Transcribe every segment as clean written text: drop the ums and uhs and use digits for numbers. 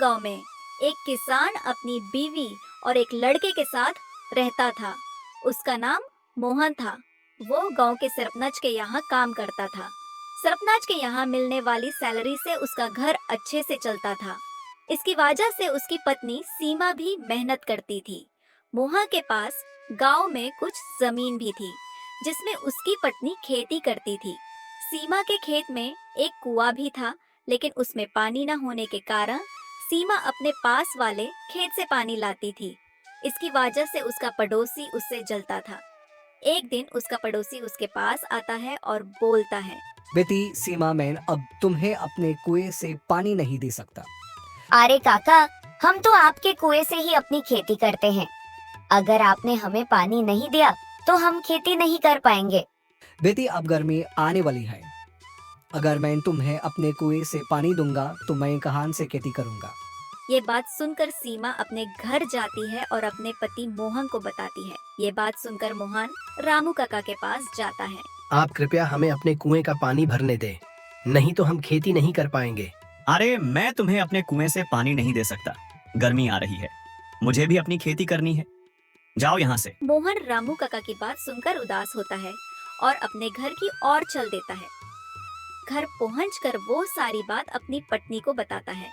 गांव में एक किसान अपनी बीवी और एक लड़के के साथ रहता था। उसका नाम मोहन था। वो गांव के सरपंच के यहाँ काम करता था। सरपंच के यहाँ मिलने वाली सैलरी से उसका घर अच्छे से चलता था। इसकी वजह से उसकी पत्नी सीमा भी मेहनत करती थी। मोहन के पास गांव में कुछ जमीन भी थी जिसमें उसकी पत्नी खेती करती थी। सीमा के खेत में एक कुआं भी था, लेकिन उसमें पानी न होने के कारण सीमा अपने पास वाले खेत से पानी लाती थी। इसकी वजह से उसका पड़ोसी उससे जलता था। एक दिन उसका पड़ोसी उसके पास आता है और बोलता है, बेटी सीमा, मैं अब तुम्हें अपने कुएं से पानी नहीं दे सकता। अरे काका, हम तो आपके कुएं से ही अपनी खेती करते हैं। अगर आपने हमें पानी नहीं दिया तो हम खेती नहीं कर पाएंगे। बेटी, अब गर्मी आने वाली है। अगर मैं तुम्हें अपने कुएं से पानी दूंगा तो मैं कहाँ से खेती करूंगा। ये बात सुनकर सीमा अपने घर जाती है और अपने पति मोहन को बताती है। ये बात सुनकर मोहन रामू काका के पास जाता है। आप कृपया हमें अपने कुएं का पानी भरने दें, नहीं तो हम खेती नहीं कर पाएंगे। अरे मैं तुम्हें अपने कुएं से पानी नहीं दे सकता। गर्मी आ रही है, मुझे भी अपनी खेती करनी है। जाओ यहाँ से। मोहन रामू काका की बात सुनकर उदास होता है और अपने घर की ओर चल देता है। घर पहुंचकर वो सारी बात अपनी पत्नी को बताता है।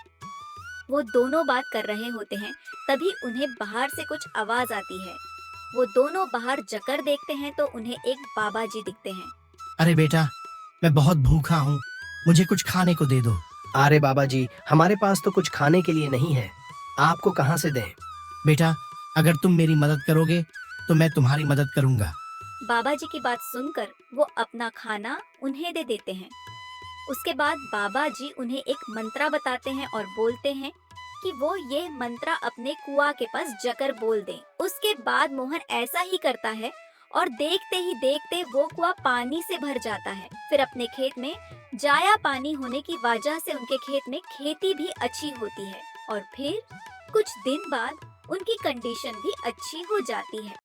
वो दोनों बात कर रहे होते हैं, तभी उन्हें बाहर से कुछ आवाज आती है। वो दोनों बाहर जाकर देखते हैं तो उन्हें एक बाबा जी दिखते हैं। अरे बेटा, मैं बहुत भूखा हूँ, मुझे कुछ खाने को दे दो। अरे बाबा जी, हमारे पास तो कुछ खाने के लिए नहीं है, आपको कहाँ से दें? बेटा, अगर तुम मेरी मदद करोगे तो मैं तुम्हारी मदद करूँगा। बाबा जी की बात सुनकर वो अपना खाना उन्हें दे देते हैं। उसके बाद बाबा जी उन्हें एक मंत्रा बताते हैं और बोलते हैं कि वो ये मंत्रा अपने कुआं के पास जाकर बोल दें। उसके बाद मोहन ऐसा ही करता है और देखते ही देखते वो कुआं पानी से भर जाता है। फिर अपने खेत में जाया पानी होने की वजह से उनके खेत में खेती भी अच्छी होती है और फिर कुछ दिन बाद उनकी कंडीशन भी अच्छी हो जाती है।